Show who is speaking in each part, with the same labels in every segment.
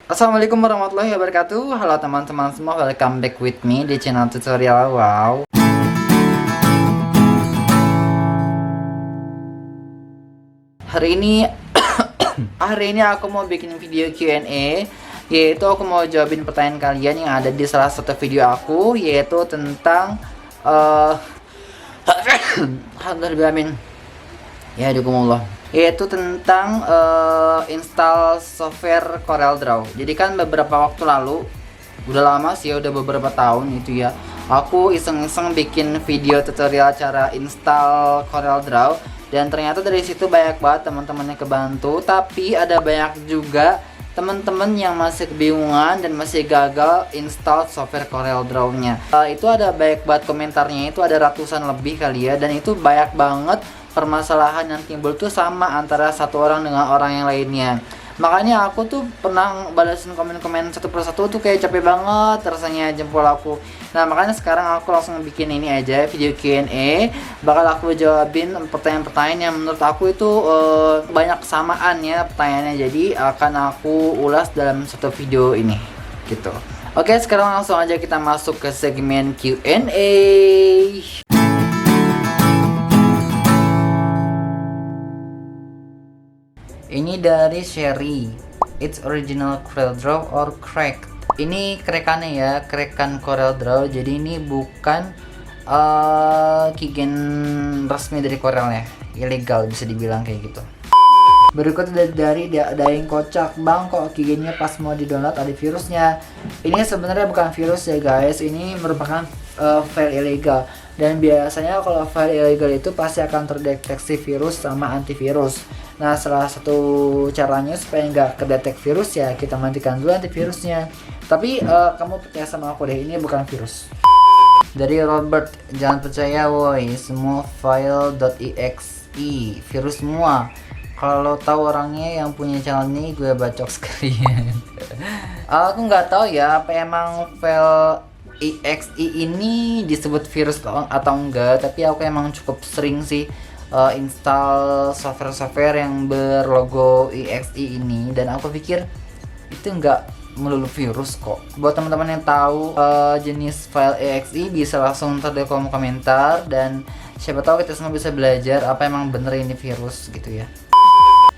Speaker 1: Assalamualaikum warahmatullahi wabarakatuh. Halo teman-teman semua, welcome back with me di channel tutorial Wow. Hari ini aku mau bikin video Q&A, yaitu aku mau jawabin pertanyaan kalian yang ada di salah satu video aku, yaitu tentang alhamdulillah, ya dukumullah, yaitu tentang install software CorelDRAW. Jadi kan beberapa waktu lalu, udah lama sih, udah beberapa tahun itu ya, aku iseng-iseng bikin video tutorial cara install CorelDRAW, dan ternyata dari situ banyak banget teman-teman yang kebantu. Tapi ada banyak juga teman-teman yang masih kebingungan dan masih gagal install software CorelDRAW-nya. Itu ada banyak banget komentarnya, itu ada ratusan lebih kali ya, dan itu banyak banget permasalahan yang timbul tuh sama antara satu orang dengan orang yang lainnya. Makanya aku tuh pernah balasin komen-komen satu persatu tuh kayak capek banget rasanya jempol aku. Nah makanya sekarang aku langsung bikin ini aja, video Q&A. Bakal aku jawabin pertanyaan-pertanyaan yang menurut aku itu banyak kesamaan ya pertanyaannya. Jadi akan aku ulas dalam satu video ini gitu. Oke, sekarang langsung aja kita masuk ke segmen Q&A. Ini dari Sherry. It's original CorelDRAW or cracked? Ini krekannya ya, krekan CorelDRAW. Jadi ini bukan keygen resmi dari Corel ya. Ilegal bisa dibilang kayak gitu. Berikutnya dari Daeng Kocak. Bang, kok keygennya pas mau di-download ada virusnya? Ini sebenarnya bukan virus ya guys. Ini merupakan file ilegal. Dan biasanya kalau file ilegal itu pasti akan terdeteksi virus sama antivirus. Nah, salah satu caranya supaya nggak kedetek virus ya kita matikan dulu antivirusnya. Tapi kamu percaya sama aku deh, ini bukan virus. Dari Robert, jangan percaya woi, semua file .exe virus semua. Kalau tahu orangnya yang punya channel ini, gue bacok sekalian. Aku nggak tahu ya apa emang file exe ini disebut virus atau enggak, tapi aku emang cukup sering sih install software-software yang berlogo exe ini, dan aku pikir itu enggak melulu virus kok. Buat teman-teman yang tahu jenis file exe bisa langsung di kolom komentar, dan siapa tahu kita semua bisa belajar apa emang bener ini virus gitu ya.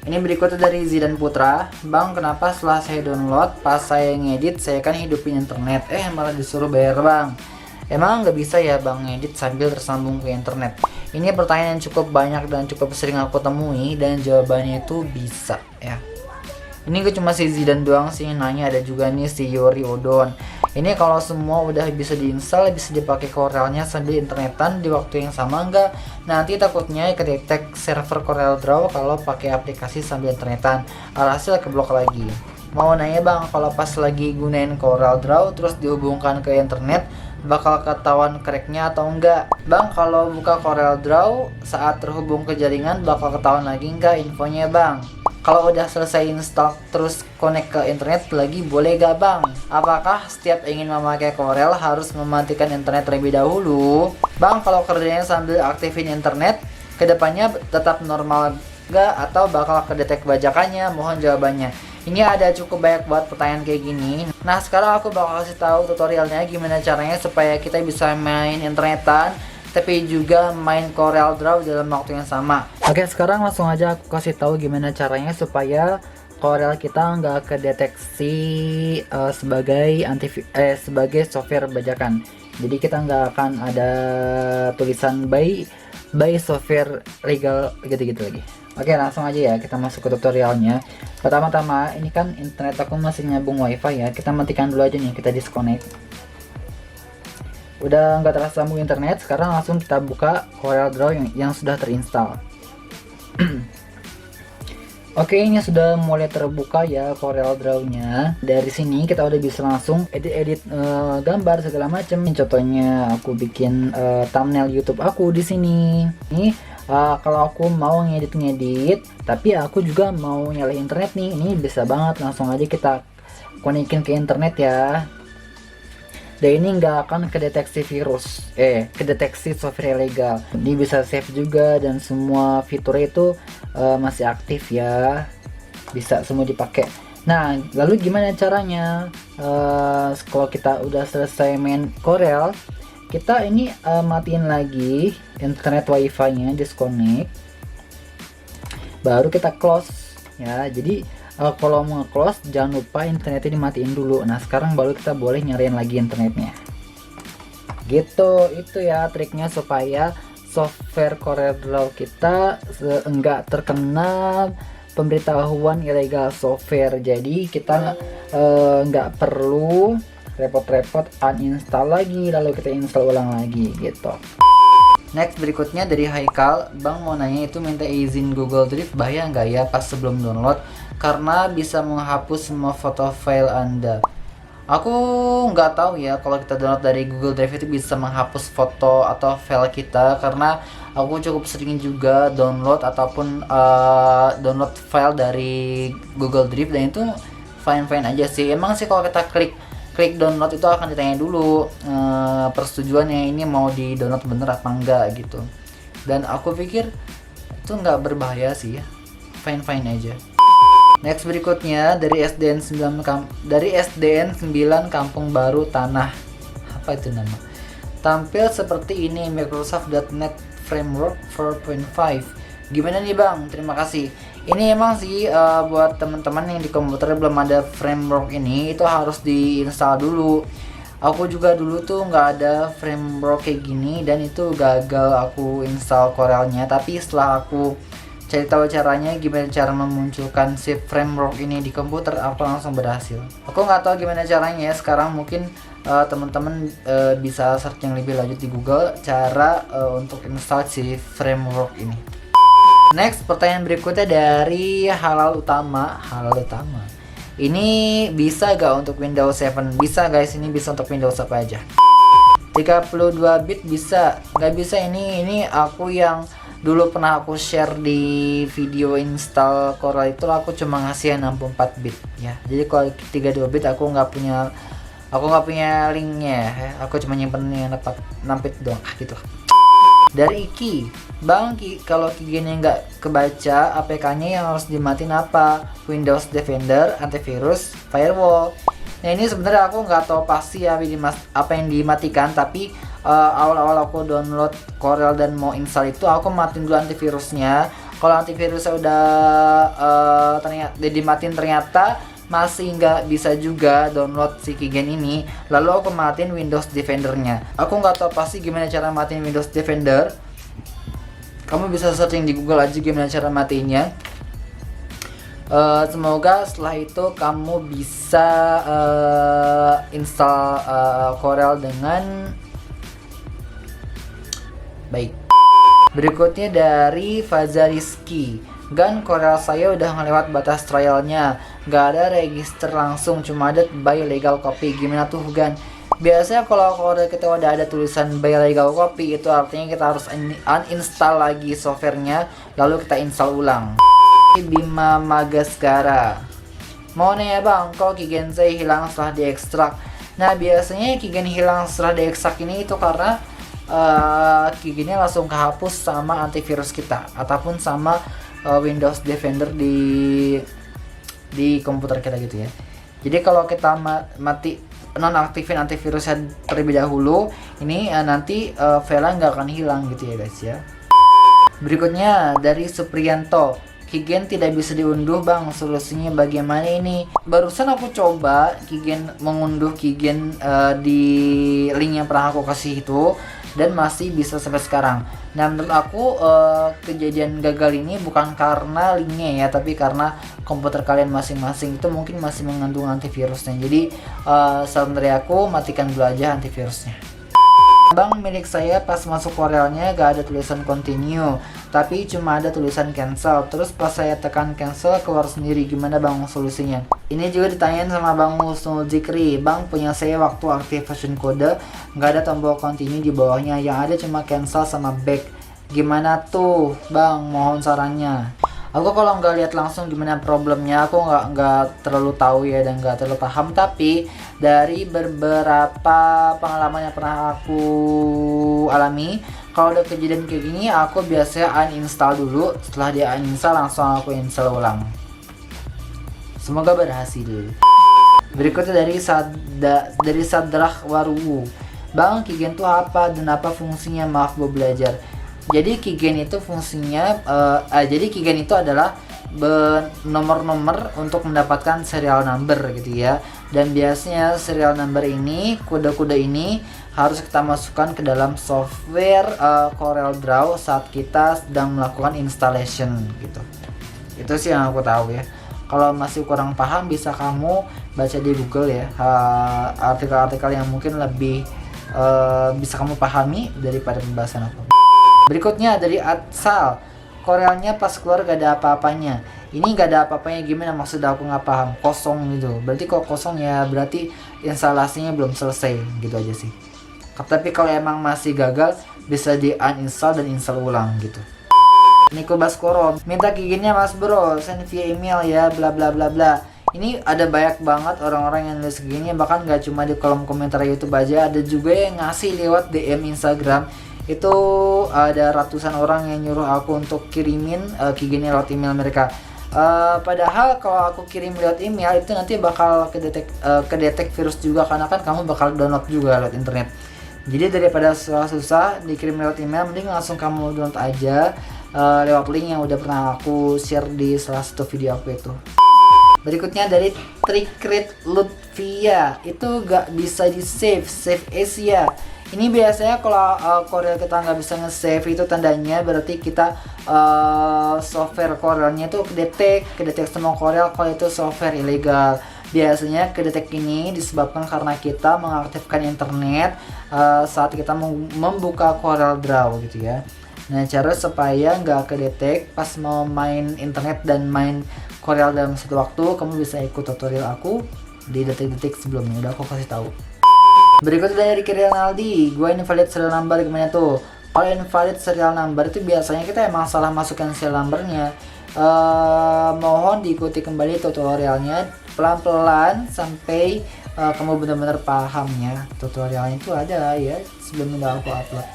Speaker 1: Ini berikutnya dari Zidan Putra. Bang, kenapa setelah saya download pas saya ngedit saya kan hidupin internet, malah disuruh bayar bang? Emang nggak bisa ya bang ngedit sambil tersambung ke internet? Ini pertanyaan yang cukup banyak dan cukup sering aku temui, dan jawabannya itu bisa ya. Ini gue cuma si Zidan doang sih nanya, ada juga nih si Yori Odon. Ini kalau semua udah bisa diinstal, bisa dipakai Corelnya sambil internetan di waktu yang sama nggak? Nanti takutnya kedetek server CorelDRAW kalau pakai aplikasi sambil internetan, alhasil keblok lagi. Mau nanya bang, kalau pas lagi gunain CorelDRAW terus dihubungkan ke internet, bakal ketahuan cracknya atau enggak? Bang, kalau buka CorelDRAW saat terhubung ke jaringan bakal ketahuan lagi enggak infonya bang? Kalau udah selesai install terus connect ke internet lagi boleh gak bang? Apakah setiap ingin memakai Corel harus mematikan internet terlebih dahulu? Bang, kalau kerjanya sambil aktifin internet, kedepannya tetap normal gak atau bakal kedetek bajakannya? Mohon jawabannya. Ini ada cukup banyak buat pertanyaan kayak gini. Nah, sekarang aku bakal kasih tahu tutorialnya gimana caranya supaya kita bisa main internetan tapi juga main CorelDRAW dalam waktu yang sama. Oke, sekarang langsung aja aku kasih tahu gimana caranya supaya Corel kita nggak kedeteksi sebagai software bajakan. Jadi kita nggak akan ada tulisan by software legal gitu-gitu lagi. Oke, langsung aja ya kita masuk ke tutorialnya. Pertama-tama ini kan internet aku masih nyambung wifi ya, kita matikan dulu aja nih, kita disconnect. Udah nggak tersambung internet, sekarang langsung kita buka CorelDRAW yang sudah terinstall. Oke, ini sudah mulai terbuka ya CorelDRAW-nya. Dari sini kita udah bisa langsung edit gambar segala macam. Contohnya aku bikin thumbnail YouTube aku di sini. Ini kalau aku mau ngedit, tapi aku juga mau nyalain internet nih, ini bisa banget, langsung aja kita konekin ke internet ya. Dan ini nggak akan kedeteksi virus, kedeteksi software ilegal. Ini bisa save juga, dan semua fiturnya itu masih aktif ya, bisa semua dipakai. Nah, lalu gimana caranya? Kalau kita udah selesai main Corel, kita ini matiin lagi internet wifi-nya, disconnect, baru kita close ya. Jadi kalau mau close jangan lupa internetnya dimatiin dulu. Nah, sekarang baru kita boleh nyariin lagi internetnya gitu. Itu ya triknya supaya software CorelDRAW kita enggak terkena pemberitahuan ilegal software. Jadi kita nggak perlu repot-repot uninstall lagi lalu kita install ulang lagi gitu. Next, berikutnya dari Haikal, Bang mau nanya, itu minta izin Google Drive bahaya nggak ya pas sebelum download karena bisa menghapus semua foto file Anda. Aku nggak tahu ya kalau kita download dari Google Drive itu bisa menghapus foto atau file kita, karena aku cukup sering juga download ataupun download file dari Google Drive dan itu fine-fine aja sih. Emang sih kalau kita klik download itu akan ditanya dulu persetujuannya, ini mau di download bener apa enggak gitu. Dan aku pikir itu nggak berbahaya sih ya, fine-fine aja. Next, berikutnya dari SDN 9 Kampung Baru Tanah. Apa itu nama? Tampil seperti ini Microsoft.NET Framework 4.5. Gimana nih Bang? Terima kasih. Ini emang sih buat teman-teman yang di komputer belum ada framework ini, itu harus diinstal dulu. Aku juga dulu tuh nggak ada framework kayak gini dan itu gagal aku install Corelnya. Tapi setelah aku cari tahu caranya, gimana cara memunculkan si framework ini di komputer, aku langsung berhasil. Aku nggak tahu gimana caranya ya. Sekarang mungkin teman-teman bisa searching lebih lanjut di Google cara untuk install si framework ini. Next, pertanyaan berikutnya dari Halal Utama. Ini bisa gak untuk Windows 7? Bisa guys, ini bisa untuk Windows apa aja. 32 bit bisa, nggak bisa ini aku yang dulu pernah aku share di video install Corel itu, aku cuma ngasih yang 64 bit ya. Jadi kalau 32 bit aku nggak punya linknya ya. Aku cuma nyimpen yang 6 bit doang gitu. Dari Iki, Bang, kalau keygennya nggak kebaca, APK-nya yang harus dimatiin apa? Windows Defender, antivirus, firewall. Nah, ini sebenarnya aku nggak tahu pasti ya apa yang dimatikan, tapi awal-awal aku download Corel dan mau install itu aku matiin dulu antivirusnya. Kalau antivirusnya udah ternyata dimatiin, ternyata masih nggak bisa juga download si keygen ini, lalu aku matiin Windows Defendernya. Aku nggak tahu pasti gimana cara matiin Windows Defender. Kamu bisa searching di Google aja gimana cara matiinnya. Semoga setelah itu kamu bisa install Corel dengan baik. Berikutnya dari Fazariski, Gan, Corel saya udah ngelewat batas trialnya, gak ada register langsung, cuma ada buy legal copy. Gimana tuh Gan? Biasanya kalau Corel kita udah ada tulisan buy legal copy, itu artinya kita harus uninstall lagi softwarenya, lalu kita install ulang. Bima Magaskara, mau nanya Bang, kalau keygen saya hilang setelah diekstrak. Nah, biasanya keygen hilang setelah diekstrak ini itu karena keygennya langsung kehapus sama antivirus kita ataupun sama Windows Defender di komputer kita gitu ya. Jadi kalau kita nonaktifin antivirusnya terlebih dahulu, ini nanti file nggak akan hilang gitu ya guys ya. Berikutnya dari Supriyanto, keygen tidak bisa diunduh Bang, solusinya bagaimana ini? Barusan aku coba mengunduh keygen di link yang pernah aku kasih itu, dan masih bisa sampai sekarang. Nah, menurut aku kejadian gagal ini bukan karena linknya ya, tapi karena komputer kalian masing-masing itu mungkin masih mengandung antivirusnya. Jadi saran dari aku, matikan dulu aja antivirusnya. Bang, milik saya pas masuk Corelnya gak ada tulisan continue, tapi cuma ada tulisan cancel. Terus pas saya tekan cancel keluar sendiri. Gimana Bang solusinya? Ini juga ditanyain sama Bang Husnul Zikri. Bang, punya saya waktu activation kode gak ada tombol continue di bawahnya, yang ada cuma cancel sama back. Gimana tuh Bang? Mohon sarannya. Aku kalau nggak lihat langsung gimana problemnya, aku nggak terlalu tahu ya dan nggak terlalu paham. Tapi dari beberapa pengalaman yang pernah aku alami, kalau ada kejadian kayak gini, aku biasanya uninstall dulu. Setelah dia uninstall, langsung aku install ulang. Semoga berhasil. Berikutnya dari Sadrah Waruwu. Bang, Kigen itu apa dan apa fungsinya? Maaf mau belajar. Jadi Kigen itu fungsinya jadi Kigen itu adalah nomor-nomor untuk mendapatkan serial number gitu ya. Dan biasanya serial number ini, kode-kode ini harus kita masukkan ke dalam software CorelDRAW saat kita sedang melakukan installation gitu. Itu sih yang aku tahu ya. Kalau masih kurang paham bisa kamu baca di Google ya, artikel-artikel yang mungkin lebih bisa kamu pahami daripada pembahasan aku. Berikutnya dari Atsal. Corelnya pas keluar gak ada apa-apanya. Ini gak ada apa-apanya gimana, maksud aku nggak paham. Kosong gitu. Berarti kalau kosong ya berarti instalasinya belum selesai gitu aja sih. Tapi kalau emang masih gagal bisa di uninstall dan install ulang gitu. Niko Baskoro, minta Kigennya Mas Bro, send via email ya, bla bla bla bla. Ini ada banyak banget orang-orang yang nulis gini, bahkan gak cuma di kolom komentar YouTube aja, ada juga yang ngasih lewat DM Instagram. Itu ada ratusan orang yang nyuruh aku untuk kirimin Kigennya lewat email mereka. Padahal kalau aku kirim lewat email itu nanti bakal kedetek virus juga, karena kan kamu bakal download juga lewat internet. Jadi daripada susah-susah dikirim lewat email, mending langsung kamu download aja lewat link yang udah pernah aku share di salah satu video aku itu. Berikutnya dari Trikrit Lutfia, itu gak bisa di save Asia. Ini biasanya kalau Corel kita nggak bisa nge-save, itu tandanya berarti kita software Corelnya itu kedetek semua Corel kalau itu software ilegal. Biasanya kedetek ini disebabkan karena kita mengaktifkan internet saat kita membuka CorelDRAW gitu ya. Nah, cara supaya nggak kedetek pas mau main internet dan main Corel dalam satu waktu, kamu bisa ikut tutorial aku di detik-detik sebelumnya, udah aku kasih tahu. Berikutnya dari Kirinaldi, gue invalid serial number gimana tuh? Kalau invalid serial number itu biasanya kita emang salah masukkan serial numbernya. Mohon diikuti kembali tutorialnya pelan-pelan sampai kamu benar-benar paham ya. Tutorialnya itu ada ya sebelumnya aku upload.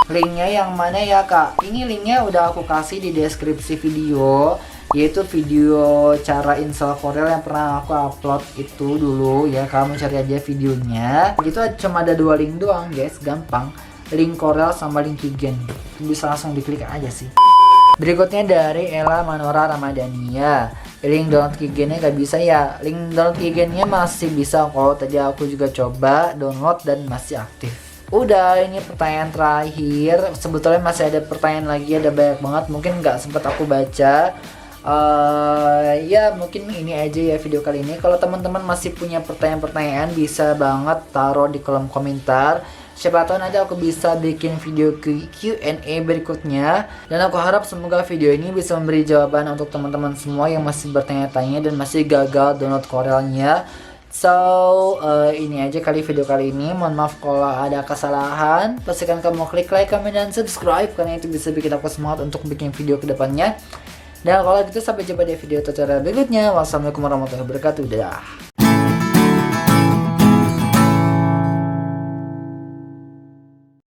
Speaker 1: Linknya yang mana ya kak? Ini linknya udah aku kasih di deskripsi video, yaitu video cara install Corel yang pernah aku upload itu dulu ya. Kamu cari aja videonya. Itu cuma ada 2 link doang guys, gampang. Link Corel sama link Kigen, bisa langsung diklik aja sih. Berikutnya dari Ella Manora Ramadhania, link download Kigennya gak bisa ya. Link download Kigennya masih bisa kok, tadi aku juga coba download dan masih aktif. Udah, ini pertanyaan terakhir. Sebetulnya masih ada pertanyaan lagi, ada banyak banget, mungkin nggak sempat aku baca. Ya mungkin ini aja ya video kali ini. Kalau teman-teman masih punya pertanyaan-pertanyaan bisa banget taruh di kolom komentar. Siapa tahu nanti aku bisa bikin video Q&A berikutnya. Dan aku harap semoga video ini bisa memberi jawaban untuk teman-teman semua yang masih bertanya-tanya dan masih gagal download Corelnya. So ini aja kali video kali ini. Mohon maaf kalau ada kesalahan. Pastikan kamu klik like, comment, dan subscribe, karena itu bisa bikin aku semangat untuk bikin video kedepannya. Dan kalau gitu sampai jumpa di video tutorial berikutnya. Wassalamualaikum warahmatullahi wabarakatuh. Dadah.